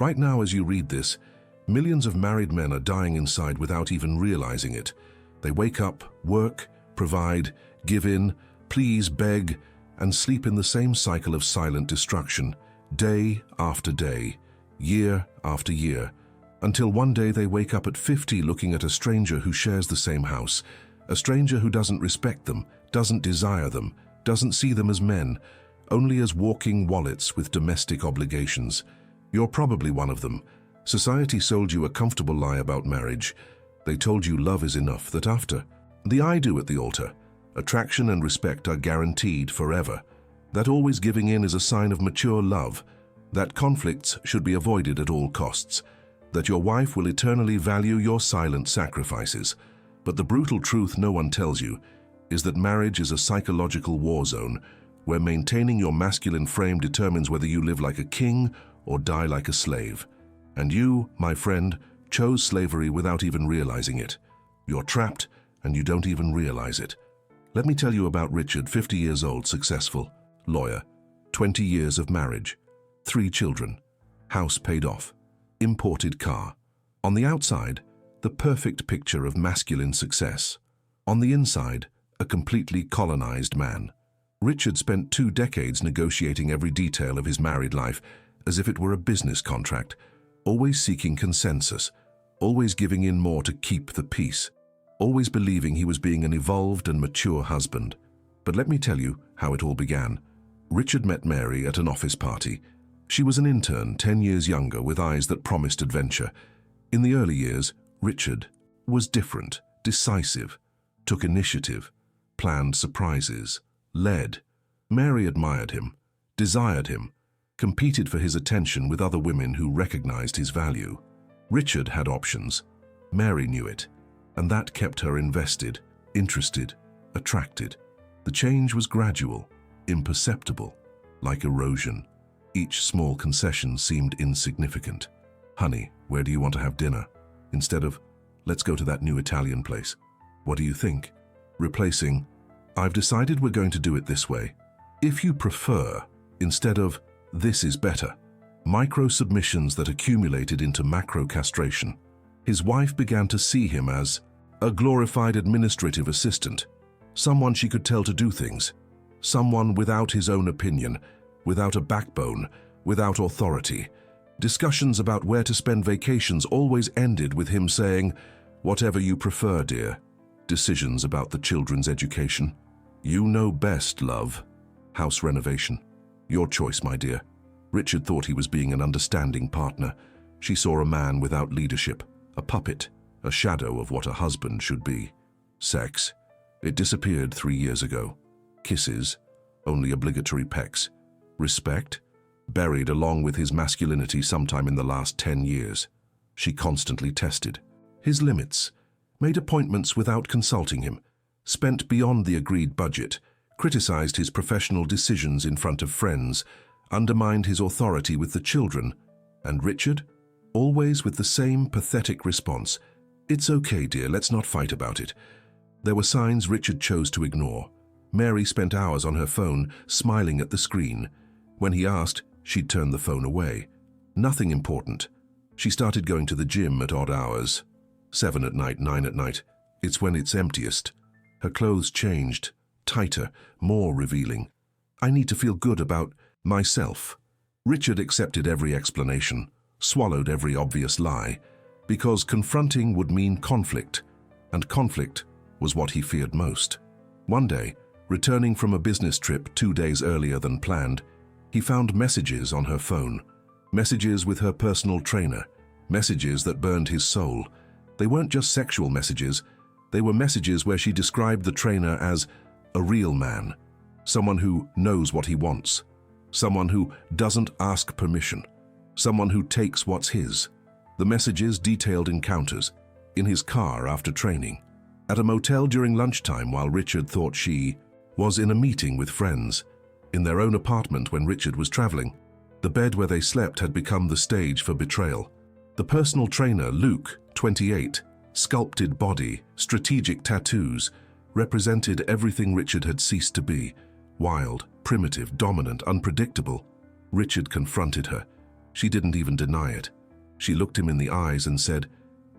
Right now, as you read this, millions of married men are dying inside without even realizing it. They wake up, work, provide, give in, please, beg, and sleep in the same cycle of silent destruction, day after day, year after year, until one day they wake up at 50 looking at a stranger who shares the same house, a stranger who doesn't respect them, doesn't desire them, doesn't see them as men, only as walking wallets with domestic obligations. You're probably one of them. Society sold you a comfortable lie about marriage. They told you love is enough, that after the I do at the altar, attraction and respect are guaranteed forever, that always giving in is a sign of mature love, that conflicts should be avoided at all costs, that your wife will eternally value your silent sacrifices. But the brutal truth no one tells you is that marriage is a psychological war zone where maintaining your masculine frame determines whether you live like a king or die like a slave. And you, my friend, chose slavery without even realizing it. You're trapped and you don't even realize it. Let me tell you about Richard, 50 years old, successful, lawyer, 20 years of marriage, 3 children, house paid off, imported car. On the outside, the perfect picture of masculine success. On the inside, a completely colonized man. Richard spent 2 decades negotiating every detail of his married life as if it were a business contract, always seeking consensus, always giving in more to keep the peace, always believing he was being an evolved and mature husband. But let me tell you how it all began. Richard met Mary at an office party. She was an intern, 10 years younger, with eyes that promised adventure. In the early years, Richard was different, decisive, took initiative, planned surprises, led. Mary admired him, desired him, competed for his attention with other women who recognized his value. Richard had options. Mary knew it, and that kept her invested, interested, attracted. The change was gradual, imperceptible, like erosion. Each small concession seemed insignificant. Honey, where do you want to have dinner? Instead of, let's go to that new Italian place. What do you think? Replacing, I've decided we're going to do it this way. If you prefer, instead of, this is better. Micro-submissions that accumulated into macro-castration. His wife began to see him as a glorified administrative assistant, someone she could tell to do things, someone without his own opinion, without a backbone, without authority. Discussions about where to spend vacations always ended with him saying, whatever you prefer, dear. Decisions about the children's education. You know best, love. House renovation. Your choice, my dear. Richard thought he was being an understanding partner. She saw a man without leadership, a puppet, a shadow of what a husband should be. Sex. It disappeared 3 years ago. Kisses. Only obligatory pecks. Respect. Buried along with his masculinity sometime in the last 10 years. She constantly tested his limits, made appointments without consulting him, spent beyond the agreed budget, criticized his professional decisions in front of friends, undermined his authority with the children, and Richard, always with the same pathetic response, "It's okay, dear, let's not fight about it." There were signs Richard chose to ignore. Mary spent hours on her phone, smiling at the screen. When he asked, she'd turn the phone away. Nothing important. She started going to the gym at odd hours. 7 at night, 9 at night. It's when it's emptiest. Her clothes changed, tighter, more revealing. I need to feel good about myself. Richard accepted every explanation, swallowed every obvious lie, because confronting would mean conflict, and conflict was what he feared most. One day, returning from a business trip 2 days earlier than planned, he found messages on her phone, messages with her personal trainer, messages that burned his soul. They weren't just sexual messages, they were messages where she described the trainer as a real man, someone who knows what he wants, someone who doesn't ask permission, someone who takes what's his. The messages detailed encounters, in his car after training, at a motel during lunchtime while Richard thought she was in a meeting with friends, in their own apartment when Richard was traveling. The bed where they slept had become the stage for betrayal. The personal trainer, Luke, 28, sculpted body, strategic tattoos, represented everything Richard had ceased to be. Wild, primitive, dominant, unpredictable. Richard confronted her. She didn't even deny it. She looked him in the eyes and said,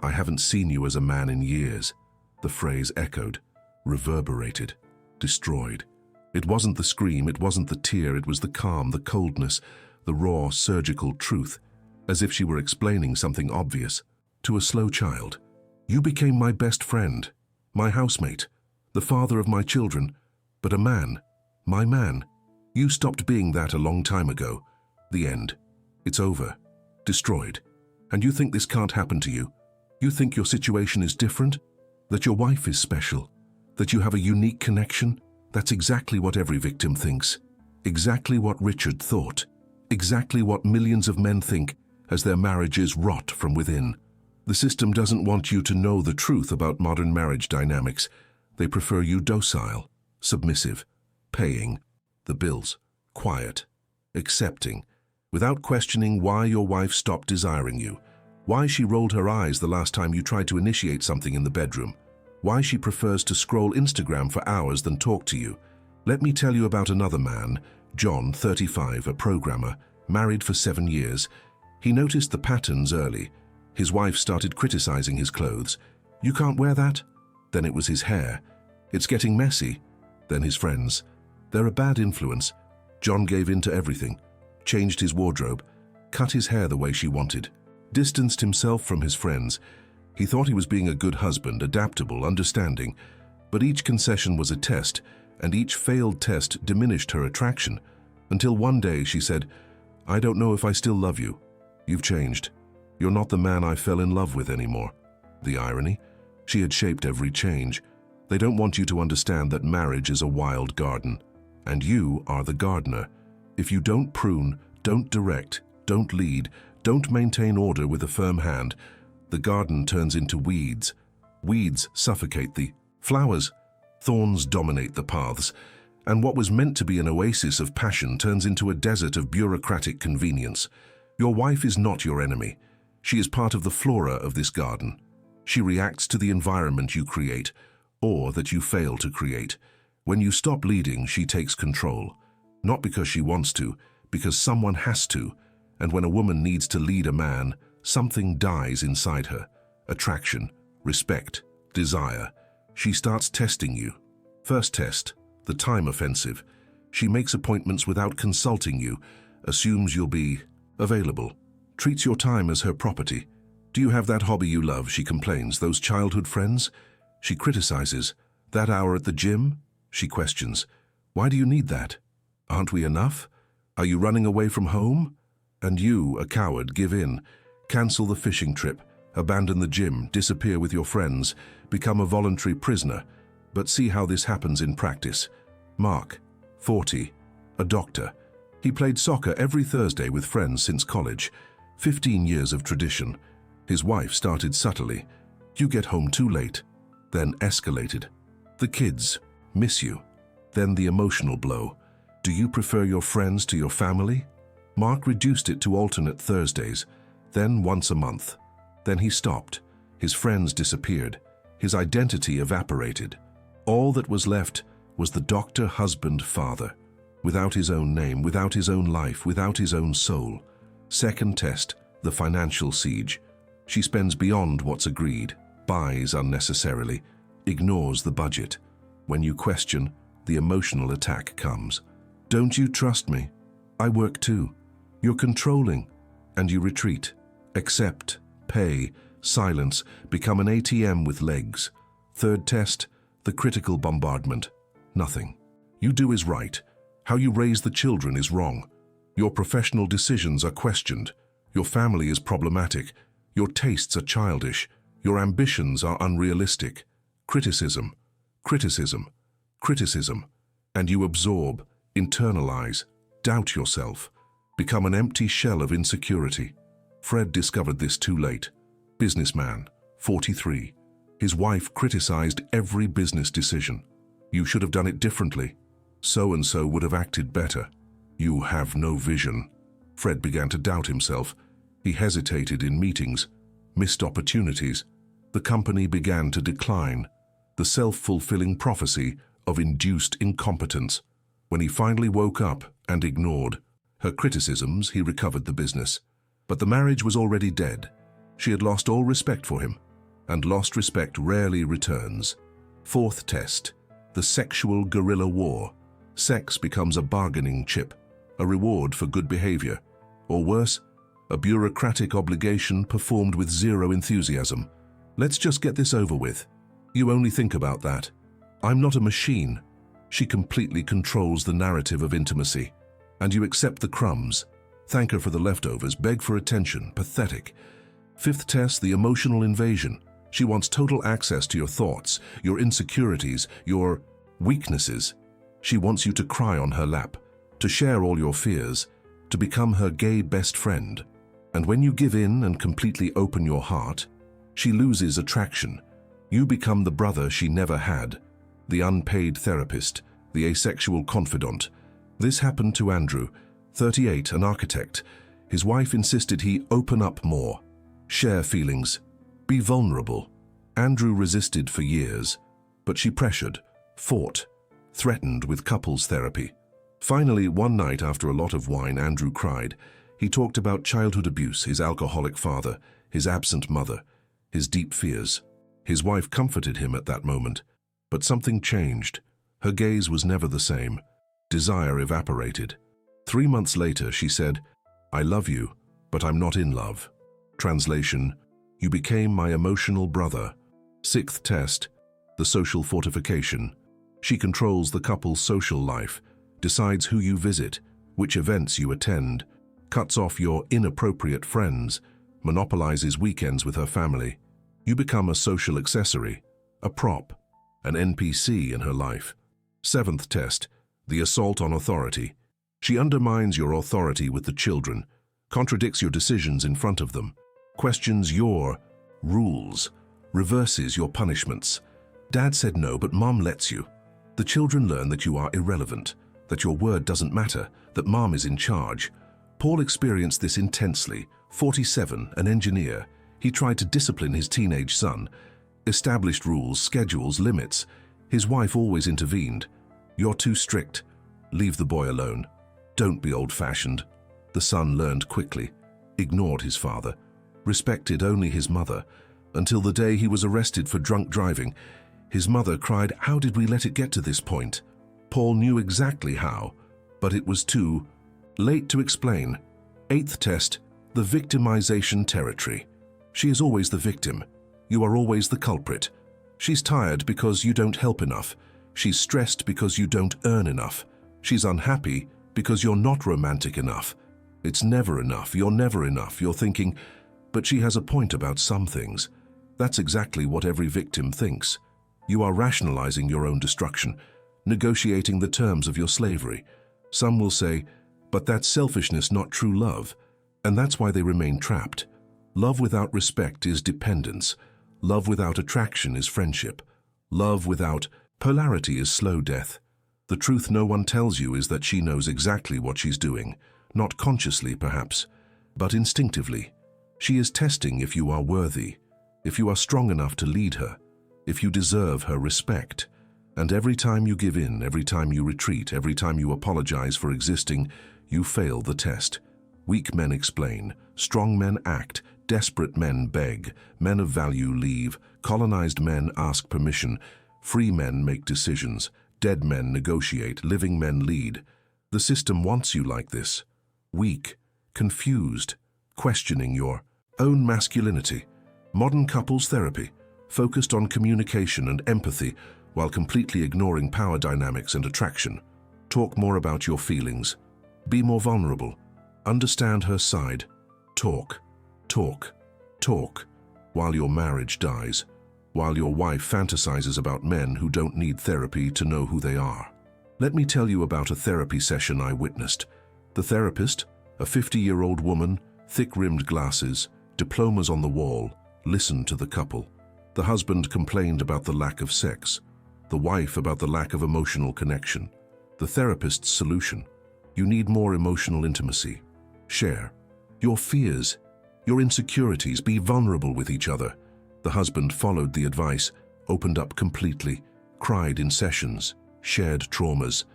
"I haven't seen you as a man in years." The phrase echoed, reverberated, destroyed. It wasn't the scream, it wasn't the tear, it was the calm, the coldness, the raw, surgical truth, as if she were explaining something obvious to a slow child. "You became my best friend, my housemate, the father of my children, but a man, my man. You stopped being that a long time ago. The end. It's over. Destroyed. And you think this can't happen to you? You think your situation is different? That your wife is special? That you have a unique connection? That's exactly what every victim thinks. Exactly what Richard thought. Exactly what millions of men think as their marriages rot from within. The system doesn't want you to know the truth about modern marriage dynamics. They prefer you docile, submissive, paying the bills, quiet, accepting, without questioning why your wife stopped desiring you, why she rolled her eyes the last time you tried to initiate something in the bedroom, why she prefers to scroll Instagram for hours than talk to you. Let me tell you about another man, John, 35, a programmer, married for 7 years. He noticed the patterns early. His wife started criticizing his clothes. "You can't wear that?" Then it was his hair. "It's getting messy." Then his friends. "They're a bad influence." John gave in to everything, changed his wardrobe, cut his hair the way she wanted, distanced himself from his friends. He thought he was being a good husband, adaptable, understanding, but each concession was a test, and each failed test diminished her attraction, until one day she said, "I don't know if I still love you. You've changed. You're not the man I fell in love with anymore." The irony? She had shaped every change. They don't want you to understand that marriage is a wild garden, and you are the gardener. If you don't prune, don't direct, don't lead, don't maintain order with a firm hand, the garden turns into weeds. Weeds suffocate the flowers. Thorns dominate the paths, and what was meant to be an oasis of passion turns into a desert of bureaucratic convenience. Your wife is not your enemy. She is part of the flora of this garden. She reacts to the environment you create, or that you fail to create. When you stop leading, she takes control. Not because she wants to, because someone has to. And when a woman needs to lead a man, something dies inside her. Attraction, respect, desire. She starts testing you. First test, the time offensive. She makes appointments without consulting you, assumes you'll be available, treats your time as her property. "Do you have that hobby you love?" she complains. "Those childhood friends?" She criticizes. "That hour at the gym?" She questions. "Why do you need that? Aren't we enough? Are you running away from home?" And you, a coward, give in. Cancel the fishing trip, abandon the gym, disappear with your friends, become a voluntary prisoner. But see how this happens in practice. Mark, 40, a doctor. He played soccer every Thursday with friends since college. 15 years of tradition. His wife started subtly. "You get home too late." Then escalated. "The kids miss you." Then the emotional blow. "Do you prefer your friends to your family?" Mark reduced it to alternate Thursdays, then once a month. Then he stopped. His friends disappeared. His identity evaporated. All that was left was the doctor, husband, father. Without his own name, without his own life, without his own soul. Second test, the financial siege. She spends beyond what's agreed, buys unnecessarily, ignores the budget. When you question, the emotional attack comes. "Don't you trust me? I work too." You're controlling, and you retreat. Accept, pay, silence, become an ATM with legs. Third test, the critical bombardment. Nothing. You do is right. How you raise the children is wrong. Your professional decisions are questioned. Your family is problematic. Your tastes are childish. Your ambitions are unrealistic. Criticism, criticism, criticism. And you absorb, internalize, doubt yourself, become an empty shell of insecurity. Fred discovered this too late. Businessman, 43. His wife criticized every business decision. "You should have done it differently. So-and-so would have acted better. You have no vision." Fred began to doubt himself. He hesitated in meetings, missed opportunities. The company began to decline. The self-fulfilling prophecy of induced incompetence. When he finally woke up and ignored her criticisms, he recovered the business. But the marriage was already dead. She had lost all respect for him, and lost respect rarely returns. Fourth test, the sexual guerrilla war. Sex becomes a bargaining chip, a reward for good behavior, or worse, a bureaucratic obligation performed with zero enthusiasm. Let's just get this over with. You only think about that. I'm not a machine. She completely controls the narrative of intimacy. And you accept the crumbs. Thank her for the leftovers, beg for attention, pathetic. Fifth test, the emotional invasion. She wants total access to your thoughts, your insecurities, your weaknesses. She wants you to cry on her lap, to share all your fears, to become her gay best friend. And when you give in and completely open your heart, she loses attraction. You become the brother she never had, the unpaid therapist, the asexual confidant. This happened to Andrew, 38, an architect. His wife insisted he open up more, share feelings, be vulnerable. Andrew resisted for years, but she pressured, fought, threatened with couples therapy. Finally, one night after a lot of wine, Andrew cried. He talked about childhood abuse, his alcoholic father, his absent mother, his deep fears. His wife comforted him at that moment, but something changed. Her gaze was never the same. Desire evaporated. 3 months later, she said, "I love you, but I'm not in love." Translation, you became my emotional brother. Sixth test, the social fortification. She controls the couple's social life, decides who you visit, which events you attend, cuts off your inappropriate friends, monopolizes weekends with her family. You become a social accessory, a prop, an NPC in her life. Seventh test, the assault on authority. She undermines your authority with the children, contradicts your decisions in front of them, questions your rules, reverses your punishments. Dad said no, but Mom lets you. The children learn that you are irrelevant, that your word doesn't matter, that Mom is in charge. Paul experienced this intensely. 47, an engineer. He tried to discipline his teenage son, established rules, schedules, limits. His wife always intervened. You're too strict. Leave the boy alone. Don't be old-fashioned. The son learned quickly, ignored his father, respected only his mother, until the day he was arrested for drunk driving. His mother cried, "How did we let it get to this point?" Paul knew exactly how, but it was too late to explain. Eighth test, the victimization territory. She is always the victim. You are always the culprit. She's tired because you don't help enough. She's stressed because you don't earn enough. She's unhappy because you're not romantic enough. It's never enough. You're never enough. You're thinking, but she has a point about some things. That's exactly what every victim thinks. You are rationalizing your own destruction, negotiating the terms of your slavery. Some will say, but that's selfishness, not true love. And that's why they remain trapped. Love without respect is dependence. Love without attraction is friendship. Love without polarity is slow death. The truth no one tells you is that she knows exactly what she's doing, not consciously perhaps, but instinctively. She is testing if you are worthy, if you are strong enough to lead her, if you deserve her respect. And every time you give in, every time you retreat, every time you apologize for existing, you fail the test. Weak men explain, strong men act, desperate men beg, men of value leave, colonized men ask permission, free men make decisions, dead men negotiate, living men lead. The system wants you like this, weak, confused, questioning your own masculinity. Modern couples therapy, focused on communication and empathy while completely ignoring power dynamics and attraction. Talk more about your feelings. Be more vulnerable. Understand her side. Talk, talk, talk, while your marriage dies, while your wife fantasizes about men who don't need therapy to know who they are. Let me tell you about a therapy session I witnessed. The therapist, a 50-year-old woman, thick-rimmed glasses, diplomas on the wall, listened to the couple. The husband complained about the lack of sex, the wife about the lack of emotional connection. The therapist's solution: you need more emotional intimacy. Share your fears, your insecurities, be vulnerable with each other. The husband followed the advice, opened up completely, cried in sessions, shared traumas.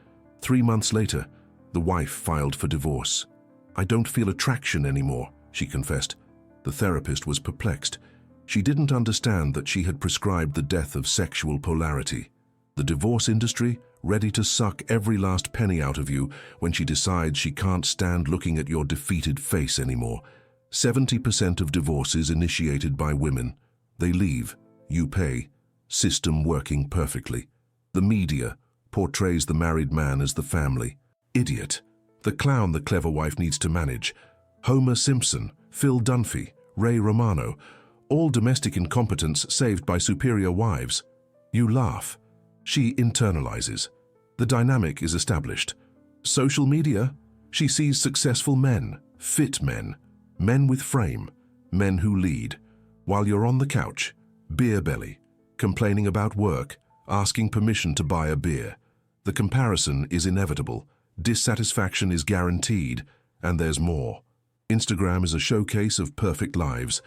3 months later, the wife filed for divorce. "I don't feel attraction anymore," she confessed. The therapist was perplexed. She didn't understand that she had prescribed the death of sexual polarity. The divorce industry, ready to suck every last penny out of you when she decides she can't stand looking at your defeated face anymore. 70% of divorces initiated by women. They leave, you pay. System working perfectly. The media portrays the married man as the family. Idiot. The clown the clever wife needs to manage. Homer Simpson, Phil Dunphy, Ray Romano, all domestic incompetence saved by superior wives. You laugh. She internalizes. The dynamic is established. Social media, she sees successful men, fit men, men with frame, men who lead. While you're on the couch, beer belly, complaining about work, asking permission to buy a beer. The comparison is inevitable, dissatisfaction is guaranteed, and there's more. Instagram is a showcase of perfect lives,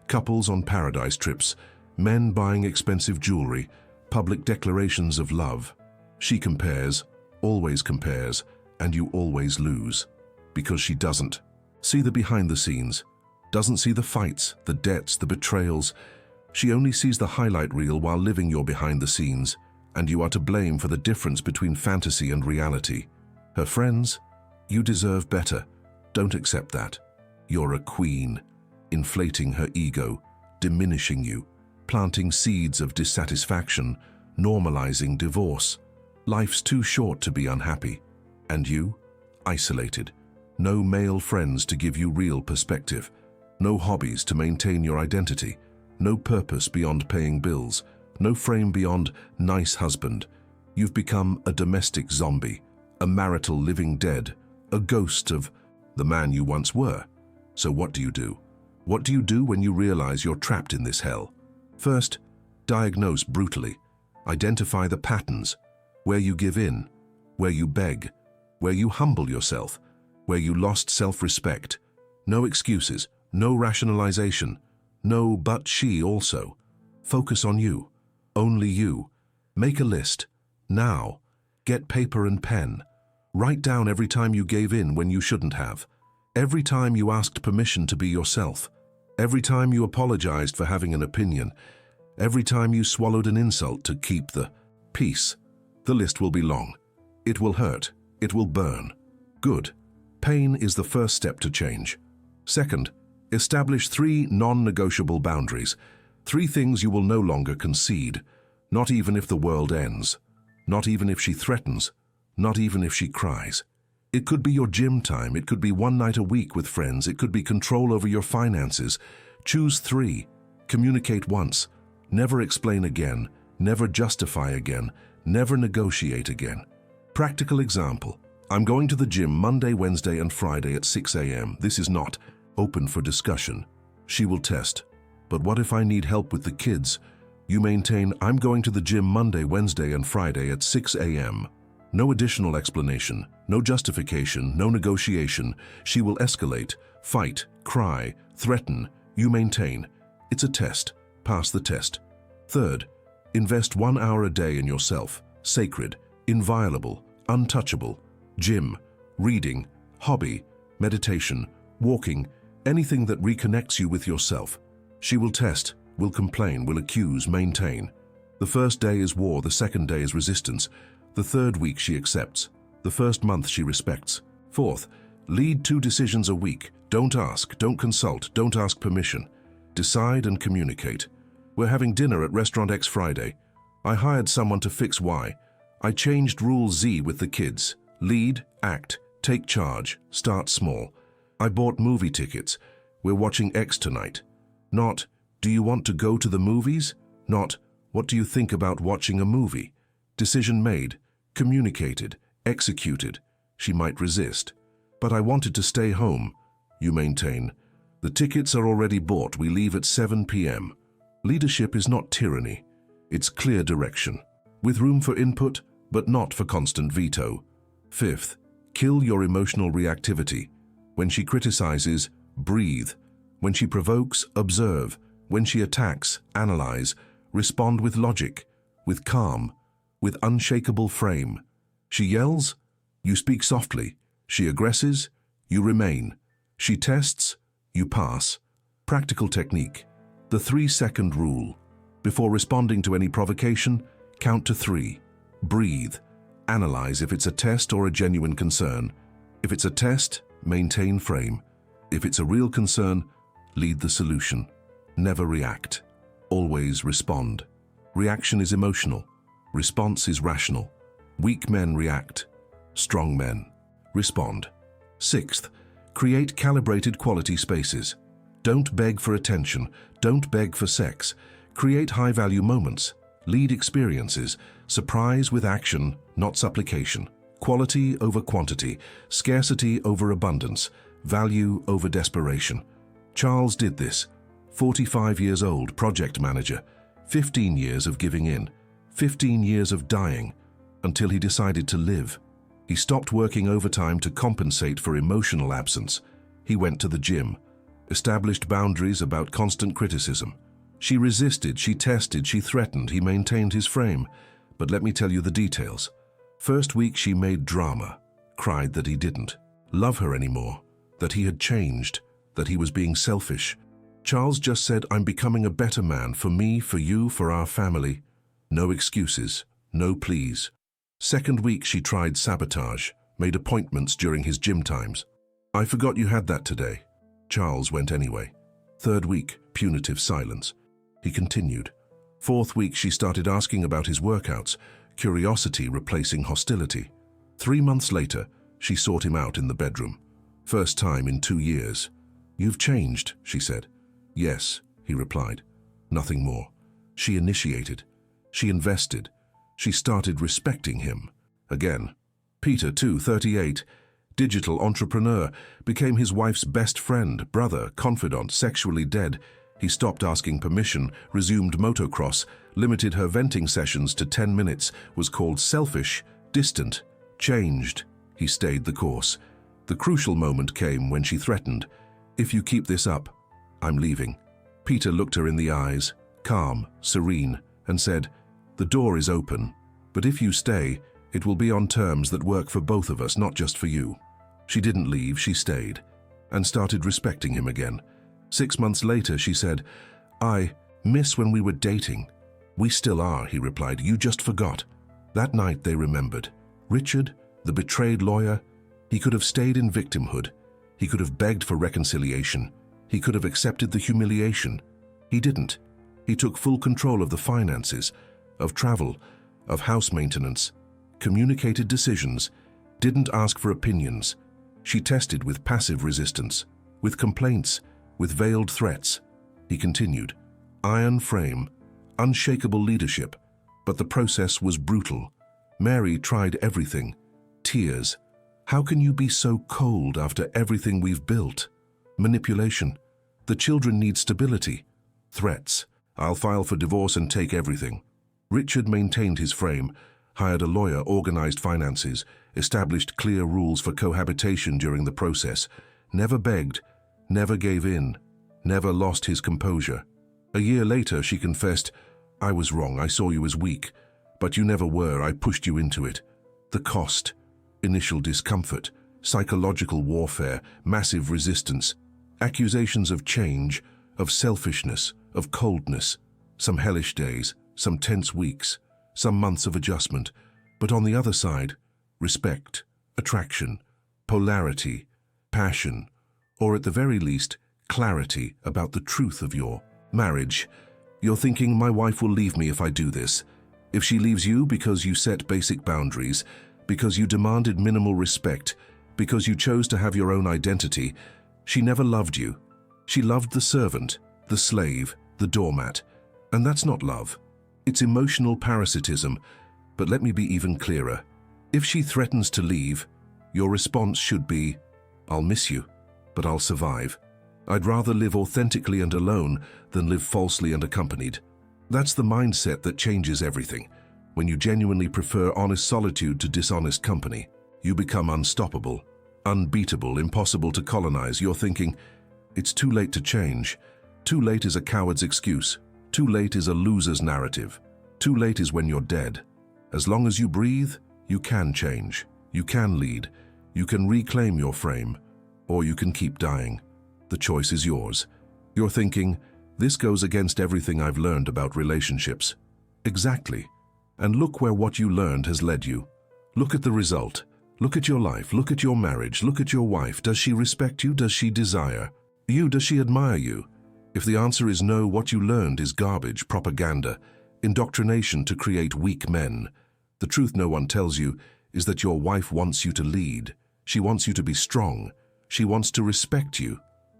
couples on paradise trips, men buying expensive jewelry, public declarations of love. She compares, and you always lose. Because she doesn't see the behind the scenes, doesn't see the fights, the debts, the betrayals. She only sees the highlight reel while living your behind the scenes, and you are to blame for the difference between fantasy and reality. Her friends, you deserve better. Don't accept that. You're a queen, inflating her ego, diminishing you, planting seeds of dissatisfaction, normalizing divorce. Life's too short to be unhappy. And you? Isolated. No male friends to give you real perspective. No hobbies to maintain your identity. No purpose beyond paying bills. No frame beyond nice husband. You've become a domestic zombie, a marital living dead, a ghost of the man you once were. So what do you do? What do you do when you realize you're trapped in this hell? First, diagnose brutally. Identify the patterns, where you give in, where you beg, where you humble yourself, where you lost self-respect. No excuses, no rationalization, no but she also. Focus on you, only you. Make a list, now. Get paper and pen. Write down every time you gave in when you shouldn't have. Every time you asked permission to be yourself. Every time you apologized for having an opinion. Every time you swallowed an insult to keep the peace. The list will be long. It will hurt. It will burn. Good. Pain is the first step to change. Second, establish 3 non-negotiable boundaries. 3 things you will no longer concede. Not even if the world ends. Not even if she threatens. Not even if she cries. It could be your gym time. It could be one night a week with friends. It could be control over your finances. Choose 3. Communicate once. Never explain again. Never justify again. Never negotiate again. Practical example. I'm going to the gym Monday, Wednesday, and Friday at 6 a.m. This is not open for discussion. She will test. But what if I need help with the kids? You maintain, I'm going to the gym Monday, Wednesday, and Friday at 6 a.m. No additional explanation, no justification, no negotiation. She will escalate, fight, cry, threaten. You maintain. It's a test. Pass the test. Third, invest 1 hour a day in yourself. Sacred, inviolable, untouchable. Gym, reading, hobby, meditation, walking, anything that reconnects you with yourself. She will test, will complain, will accuse, maintain. The first day is war, the second day is resistance. The third week she accepts. The first month she respects. Fourth, lead 2 decisions a week. Don't ask, don't consult, don't ask permission. Decide and communicate. We're having dinner at Restaurant X Friday. I hired someone to fix Y. I changed Rule Z with the kids. Lead, act, take charge, start small. I bought movie tickets. We're watching X tonight. Not, do you want to go to the movies? Not, what do you think about watching a movie? Decision made, communicated, executed. She might resist. But I wanted to stay home. You maintain. The tickets are already bought. We leave at 7 p.m. Leadership is not tyranny. It's clear direction, with room for input, but not for constant veto. Fifth, kill your emotional reactivity. When she criticizes, breathe. When she provokes, observe. When she attacks, analyze. Respond with logic, with calm, with unshakable frame. She yells, you speak softly. She aggresses, you remain. She tests, You pass. Practical technique. The 3-second rule. Before responding to any provocation, count to 3. Breathe. Analyze if it's a test or a genuine concern. If it's a test, maintain frame. If it's a real concern, lead the solution. Never react. Always respond. Reaction is emotional. Response is rational. Weak men react. Strong men respond. 6th, create calibrated quality spaces. Don't beg for attention. Don't beg for sex. Create high-value moments. Lead experiences. Surprise with action, not supplication. Quality over quantity. Scarcity over abundance. Value over desperation. Charles did this. 45 years old, project manager. 15 years of giving in. 15 years of dying. Until he decided to live. He stopped working overtime to compensate for emotional absence. He went to the gym. Established boundaries about constant criticism. She resisted, she tested, she threatened, he maintained his frame. But let me tell you the details. First week she made drama, cried that he didn't love her anymore, that he had changed, that he was being selfish. Charles just said, I'm becoming a better man for me, for you, for our family. No excuses, no pleas. Second week she tried sabotage, made appointments during his gym times. I forgot you had that today. Charles went anyway. Third week, punitive silence. He continued. Fourth week she started asking about his workouts, curiosity replacing hostility. 3 months later, she sought him out in the bedroom. First time in 2 years. You've changed, she said. Yes, he replied. Nothing more. She initiated. She invested. She started respecting him. Again. Peter, too, 38, digital entrepreneur, became his wife's best friend, brother, confidant, sexually dead. He stopped asking permission, resumed motocross, limited her venting sessions to 10 minutes, was called selfish, distant, changed. He stayed the course. The crucial moment came when she threatened, if you keep this up, I'm leaving. Peter looked her in the eyes, calm, serene, and said, the door is open, but if you stay, it will be on terms that work for both of us, not just for you. She didn't leave, she stayed, and started respecting him again. 6 months later, she said, I miss when we were dating. We still are, he replied, you just forgot. That night they remembered. Richard, the betrayed lawyer, he could have stayed in victimhood. He could have begged for reconciliation. He could have accepted the humiliation. He didn't. He took full control of the finances, of travel, of house maintenance, communicated decisions, didn't ask for opinions. She tested with passive resistance, with complaints, with veiled threats. He continued. Iron frame, unshakable leadership, but the process was brutal. Mary tried everything. Tears. How can you be so cold after everything we've built? Manipulation. The children need stability. Threats. I'll file for divorce and take everything. Richard maintained his frame, hired a lawyer, organized finances, established clear rules for cohabitation during the process, never begged, never gave in, never lost his composure. A year later, she confessed, I was wrong, I saw you as weak, but you never were, I pushed you into it. The cost, initial discomfort, psychological warfare, massive resistance, accusations of change, of selfishness, of coldness, some hellish days, some tense weeks, some months of adjustment, but on the other side, respect, attraction, polarity, passion, or at the very least, clarity about the truth of your marriage. You're thinking, my wife will leave me if I do this. If she leaves you because you set basic boundaries, because you demanded minimal respect, because you chose to have your own identity, she never loved you. She loved the servant, the slave, the doormat. And that's not love. It's emotional parasitism. But let me be even clearer. If she threatens to leave, your response should be, I'll miss you, but I'll survive. I'd rather live authentically and alone than live falsely and accompanied. That's the mindset that changes everything. When you genuinely prefer honest solitude to dishonest company, you become unstoppable, unbeatable, impossible to colonize. You're thinking, it's too late to change. Too late is a coward's excuse. Too late is a loser's narrative. Too late is when you're dead. As long as you breathe, you can change. You can lead. You can reclaim your frame. Or you can keep dying. The choice is yours. You're thinking, this goes against everything I've learned about relationships. Exactly. And look where what you learned has led you. Look at the result. Look at your life. Look at your marriage. Look at your wife. Does she respect you? Does she desire you? Does she admire you? If the answer is no, what you learned is garbage, propaganda, indoctrination to create weak men. The truth no one tells you is that your wife wants you to lead. She wants you to be strong. She wants to respect you.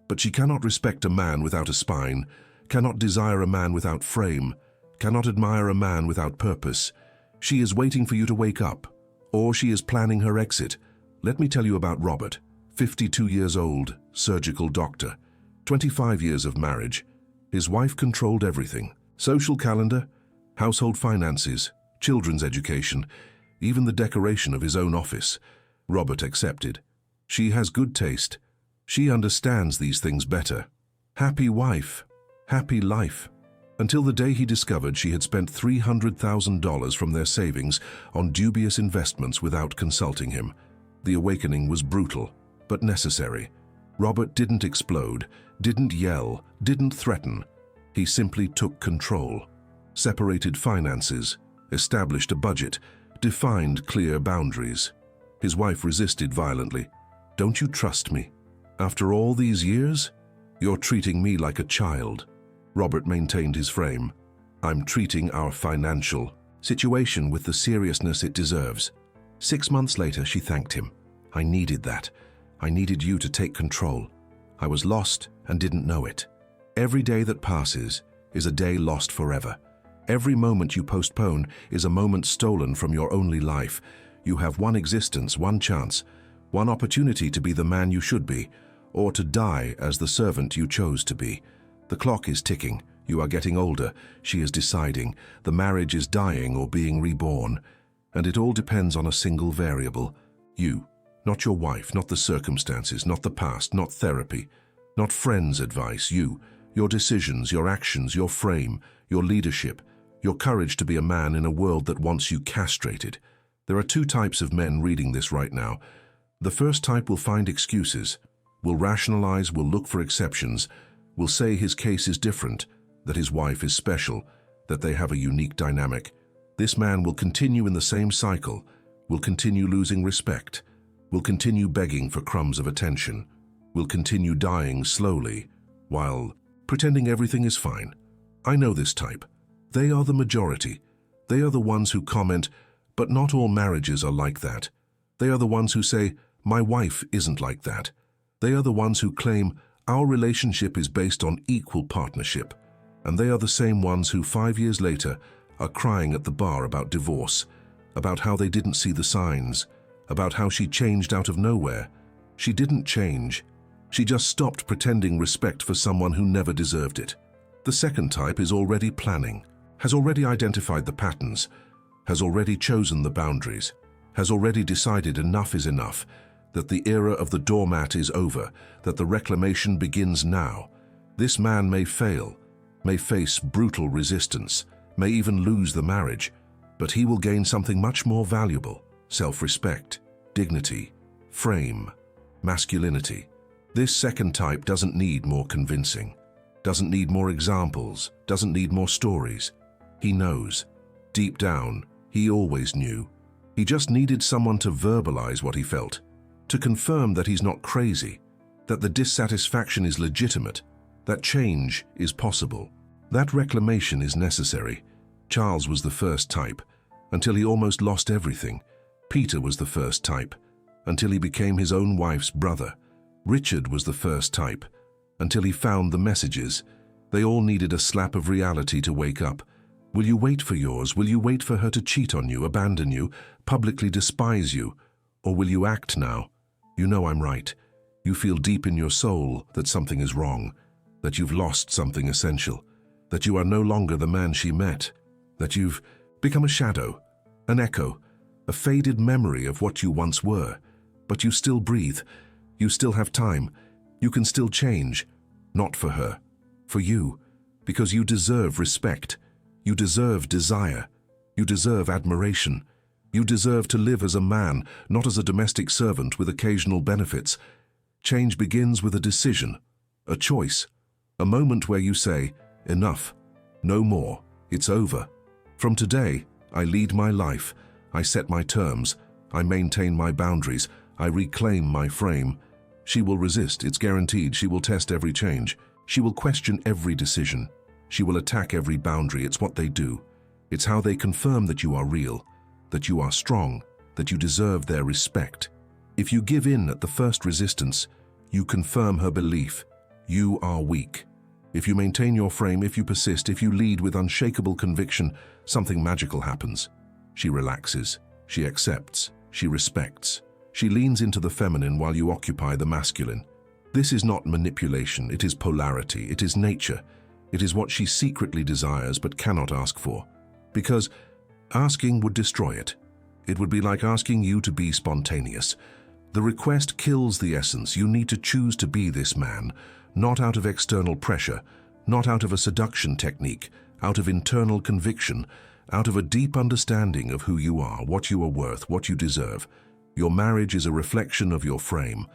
But she cannot respect a man without a spine, cannot desire a man without frame, cannot admire a man without purpose. She is waiting for you to wake up, or she is planning her exit. Let me tell you about Robert, 52 years old, surgical doctor, 25 years of marriage. His wife controlled everything: social calendar, household finances, children's education, even the decoration of his own office. Robert accepted. She has good taste. She understands these things better. Happy wife, happy life. Until the day he discovered she had spent $300,000 from their savings on dubious investments without consulting him. The awakening was brutal, but necessary. Robert didn't explode, didn't yell, didn't threaten. He simply took control, separated finances, established a budget, defined clear boundaries. His wife resisted violently. "Don't you trust me? After all these years? You're treating me like a child." Robert maintained his frame. "I'm treating our financial situation with the seriousness it deserves." 6 months later, she thanked him. "I needed that. I needed you to take control. I was lost and didn't know it." Every day that passes is a day lost forever. Every moment you postpone is a moment stolen from your only life. You have one existence, one chance, one opportunity to be the man you should be, or to die as the servant you chose to be. The clock is ticking. You are getting older. She is deciding. The marriage is dying or being reborn. And it all depends on a single variable. You. Not your wife, not the circumstances, not the past, not therapy, not friends' advice. You. Your decisions, your actions, your frame, your leadership, your courage to be a man in a world that wants you castrated. There are 2 types of men reading this right now. The first type will find excuses, will rationalize, will look for exceptions, will say his case is different, that his wife is special, that they have a unique dynamic. This man will continue in the same cycle, will continue losing respect, will continue begging for crumbs of attention, will continue dying slowly, while pretending everything is fine. I know this type. They are the majority. They are the ones who comment, "But not all marriages are like that." They are the ones who say, "My wife isn't like that." They are the ones who claim, "Our relationship is based on equal partnership." And they are the same ones who 5 years later are crying at the bar about divorce, about how they didn't see the signs, about how she changed out of nowhere. She didn't change. She just stopped pretending respect for someone who never deserved it. The second type is already planning, has already identified the patterns, has already chosen the boundaries, has already decided enough is enough, that the era of the doormat is over, that the reclamation begins now. This man may fail, may face brutal resistance, may even lose the marriage, but he will gain something much more valuable: self-respect, dignity, frame, masculinity. This second type doesn't need more convincing, doesn't need more examples, doesn't need more stories. He knows. Deep down, he always knew. He just needed someone to verbalize what he felt, to confirm that he's not crazy, that the dissatisfaction is legitimate, that change is possible, that reclamation is necessary. Charles was the first type, until he almost lost everything. Peter was the first type, until he became his own wife's brother. Richard was the first type, until he found the messages. They all needed a slap of reality to wake up. Will you wait for yours? Will you wait for her to cheat on you, abandon you, publicly despise you? Or will you act now? You know I'm right. You feel deep in your soul that something is wrong, that you've lost something essential, that you are no longer the man she met, that you've become a shadow, an echo, a faded memory of what you once were. But you still breathe. You still have time. You can still change. Not for her, for you, because you deserve respect. You deserve desire. You deserve admiration. You deserve to live as a man, not as a domestic servant with occasional benefits. Change begins with a decision, A choice. A moment where you say, enough. No more. It's over. From today, I lead my life. I set my terms. I maintain my boundaries. I reclaim my frame. She will resist, it's guaranteed. She will test every change. She will question every decision. She will attack every boundary. It's what they do. It's how they confirm that you are real, that you are strong, that you deserve their respect. If you give in at the first resistance, you confirm her belief. You are weak. If you maintain your frame, if you persist, if you lead with unshakable conviction, something magical happens. She relaxes. She accepts. She respects. She leans into the feminine while you occupy the masculine. This is not manipulation. It is polarity. It is nature. It is what she secretly desires but cannot ask for. Because asking would destroy it. It would be like asking you to be spontaneous. The request kills the essence. You need to choose to be this man, not out of external pressure, not out of a seduction technique, out of internal conviction, out of a deep understanding of who you are, what you are worth, what you deserve. Your marriage is a reflection of your frame.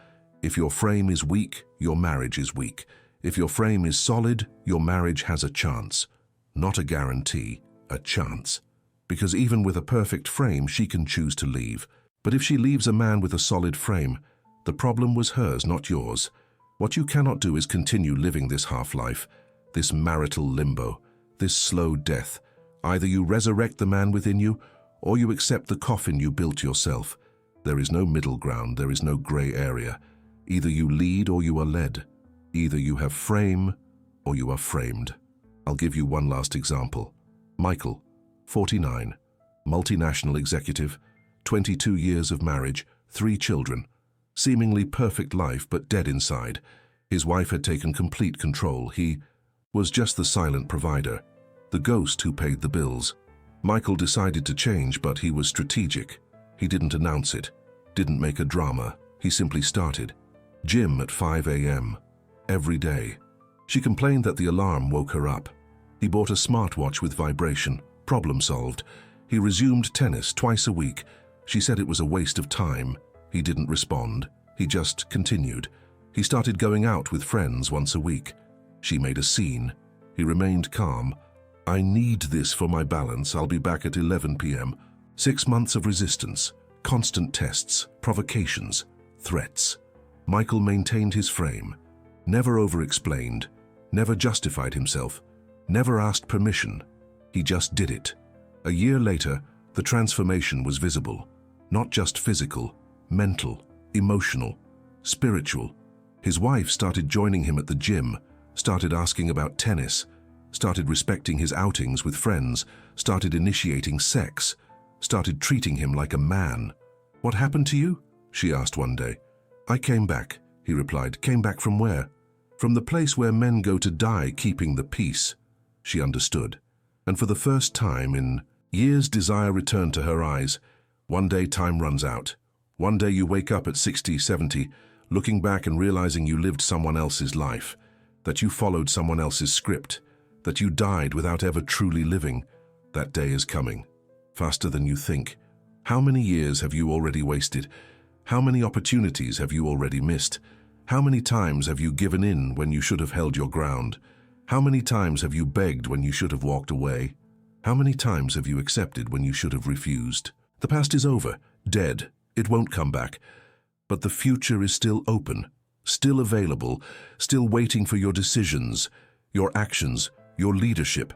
If your frame is weak, your marriage is weak. If your frame is solid, your marriage has a chance. Not a guarantee, a chance. Because even with a perfect frame, she can choose to leave. But if she leaves a man with a solid frame, the problem was hers, not yours. What you cannot do is continue living this half-life, this marital limbo, this slow death. Either you resurrect the man within you, or you accept the coffin you built yourself. There is no middle ground, there is no gray area. Either you lead or you are led. Either you have frame or you are framed. I'll give you one last example. Michael, 49, multinational executive, 22 years of marriage, 3 children. Seemingly perfect life, but dead inside. His wife had taken complete control. He was just the silent provider, the ghost who paid the bills. Michael decided to change, but he was strategic. He didn't announce it, didn't make a drama. He simply started. Gym at 5 a.m. every day. She complained that the alarm woke her up. He bought a smartwatch with vibration. Problem solved. He resumed tennis twice a week. She said it was a waste of time. He didn't respond. He just continued. He started going out with friends once a week. She made a scene. He remained calm. I need this for my balance. I'll be back at 11 p.m. 6 months of resistance, constant tests, provocations, threats. Michael maintained his frame, never over-explained, never justified himself, never asked permission. He just did it. A year later, the transformation was visible. Not just physical, mental, emotional, spiritual. His wife started joining him at the gym, started asking about tennis, started respecting his outings with friends, started initiating sex, started treating him like a man. What happened to you? She asked one day. I came back, he replied. Came back from where? From the place where men go to die keeping the peace. She understood. And for the first time in years, desire returned to her eyes. One day time runs out. One day you wake up at 60, 70, looking back and realizing you lived someone else's life, that you followed someone else's script, that you died without ever truly living. That day is coming, faster than you think. How many years have you already wasted? How many opportunities have you already missed? How many times have you given in when you should have held your ground? How many times have you begged when you should have walked away? How many times have you accepted when you should have refused? The past is over, dead. It won't come back. But the future is still open, still available, still waiting for your decisions, your actions, your leadership.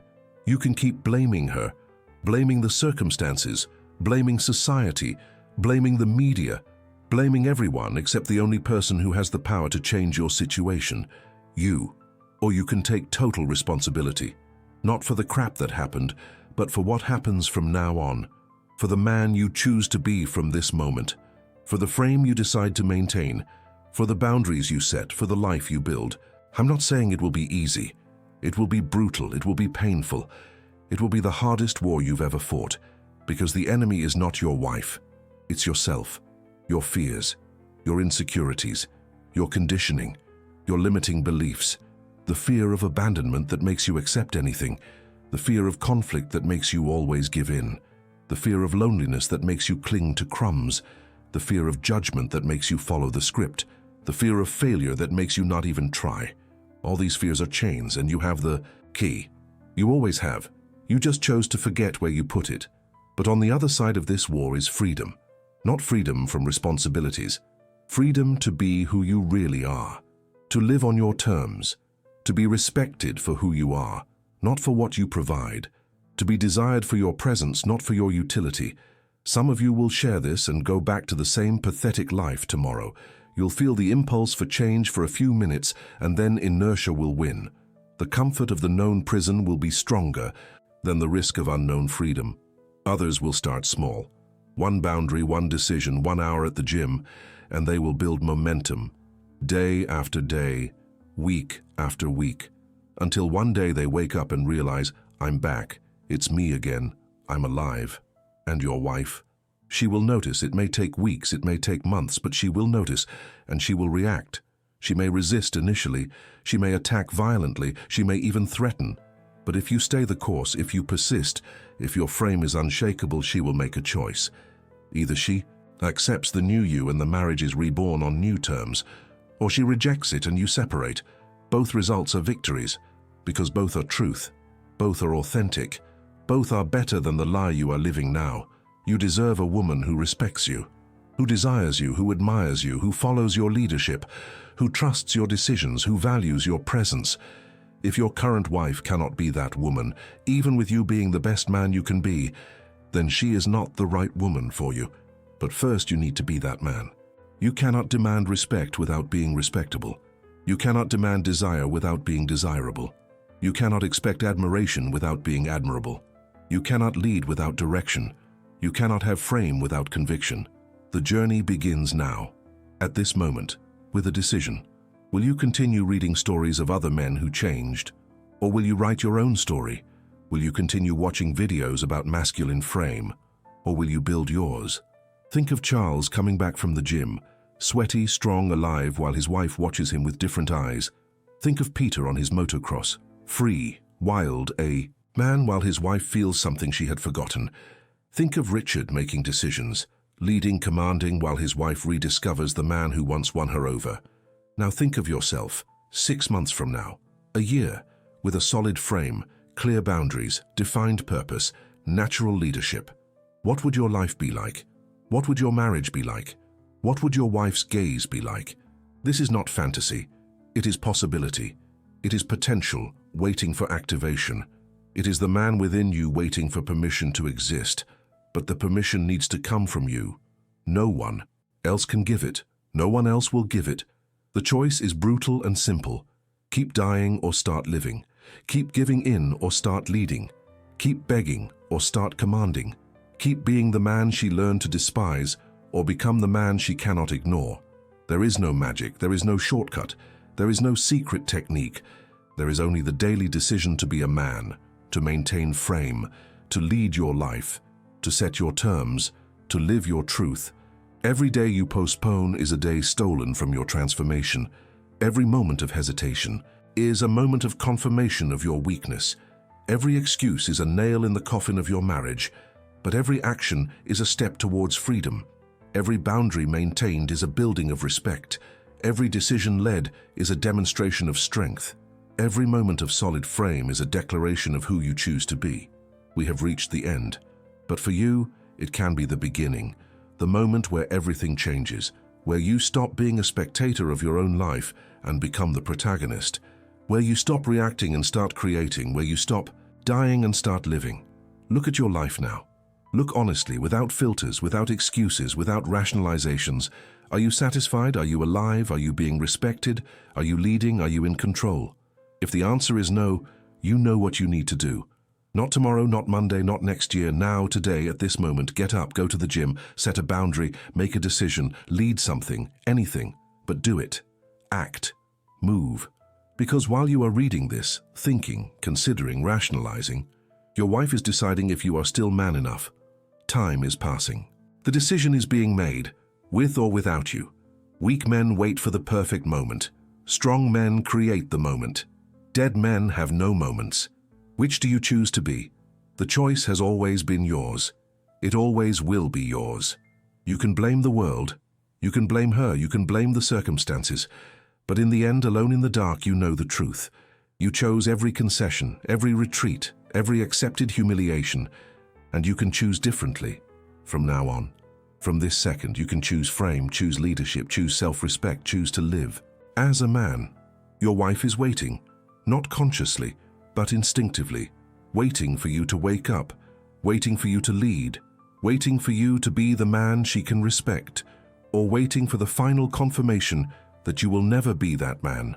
You can keep blaming her, blaming the circumstances, blaming society, blaming the media, blaming everyone except the only person who has the power to change your situation, you. Or you can take total responsibility, not for the crap that happened, but for what happens from now on, for the man you choose to be from this moment, for the frame you decide to maintain, for the boundaries you set, for the life you build. I'm not saying it will be easy. It will be brutal, it will be painful. It will be the hardest war you've ever fought, because the enemy is not your wife. It's yourself, your fears, your insecurities, your conditioning, your limiting beliefs, the fear of abandonment that makes you accept anything, the fear of conflict that makes you always give in, the fear of loneliness that makes you cling to crumbs, the fear of judgment that makes you follow the script, the fear of failure that makes you not even try. All these fears are chains, and you have the key. You always have. You just chose to forget where you put it. But on the other side of this war is freedom. Not freedom from responsibilities. Freedom to be who you really are. To live on your terms. To be respected for who you are, not for what you provide. To be desired for your presence, not for your utility. Some of you will share this and go back to the same pathetic life tomorrow. You'll feel the impulse for change for a few minutes, and then inertia will win. The comfort of the known prison will be stronger than the risk of unknown freedom. Others will start small. One boundary, one decision, 1 hour at the gym, and they will build momentum. Day after day, week after week, until one day they wake up and realize, I'm back, it's me again, I'm alive. And your wife? She will notice. It may take weeks, it may take months, but she will notice, and she will react. She may resist initially, she may attack violently, she may even threaten. But if you stay the course, if you persist, if your frame is unshakable, she will make a choice. Either she accepts the new you and the marriage is reborn on new terms, or she rejects it and you separate. Both results are victories, because both are truth, both are authentic, both are better than the lie you are living now. You deserve a woman who respects you, who desires you, who admires you, who follows your leadership, who trusts your decisions, who values your presence. If your current wife cannot be that woman, even with you being the best man you can be, then she is not the right woman for you. But first you need to be that man. You cannot demand respect without being respectable. You cannot demand desire without being desirable. You cannot expect admiration without being admirable. You cannot lead without direction. You cannot have frame without conviction. The journey begins now, at this moment, with a decision. Will you continue reading stories of other men who changed? Or will you write your own story? Will you continue watching videos about masculine frame? Or will you build yours? Think of Charles coming back from the gym, sweaty, strong, alive, while his wife watches him with different eyes. Think of Peter on his motocross, free, wild, a man while his wife feels something she had forgotten. Think of Richard making decisions, leading, commanding, while his wife rediscovers the man who once won her over. Now think of yourself, 6 months from now, a year, with a solid frame, clear boundaries, defined purpose, natural leadership. What would your life be like? What would your marriage be like? What would your wife's gaze be like? This is not fantasy. It is possibility. It is potential, waiting for activation. It is the man within you waiting for permission to exist. But the permission needs to come from you. No one else can give it. No one else will give it. The choice is brutal and simple. Keep dying or start living. Keep giving in or start leading. Keep begging or start commanding. Keep being the man she learned to despise or become the man she cannot ignore. There is no magic. There is no shortcut. There is no secret technique. There is only the daily decision to be a man, to maintain frame, to lead your life, to set your terms, to live your truth. Every day you postpone is a day stolen from your transformation. Every moment of hesitation is a moment of confirmation of your weakness. Every excuse is a nail in the coffin of your marriage, but every action is a step towards freedom. Every boundary maintained is a building of respect. Every decision led is a demonstration of strength. Every moment of solid frame is a declaration of who you choose to be. We have reached the end. But for you, it can be the beginning, the moment where everything changes, where you stop being a spectator of your own life and become the protagonist, where you stop reacting and start creating, where you stop dying and start living. Look at your life now. Look honestly, without filters, without excuses, without rationalizations. Are you satisfied? Are you alive? Are you being respected? Are you leading? Are you in control? If the answer is no, you know what you need to do. Not tomorrow, not Monday, not next year, now, today, at this moment. Get up, go to the gym, set a boundary, make a decision, lead something, anything, but do it. Act. Move. Because while you are reading this, thinking, considering, rationalizing, your wife is deciding if you are still man enough. Time is passing. The decision is being made, with or without you. Weak men wait for the perfect moment. Strong men create the moment. Dead men have no moments. Which do you choose to be? The choice has always been yours. It always will be yours. You can blame the world. You can blame her. You can blame the circumstances. But in the end, alone in the dark, you know the truth. You chose every concession, every retreat, every accepted humiliation, and you can choose differently from now on. From this second, you can choose frame, choose leadership, choose self-respect, choose to live. As a man, your wife is waiting, not consciously, but instinctively, waiting for you to wake up, waiting for you to lead, waiting for you to be the man she can respect, or waiting for the final confirmation that you will never be that man.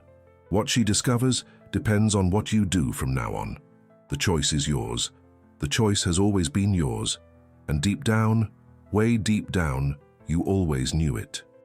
What she discovers depends on what you do from now on. The choice is yours. The choice has always been yours. And deep down, way deep down, you always knew it.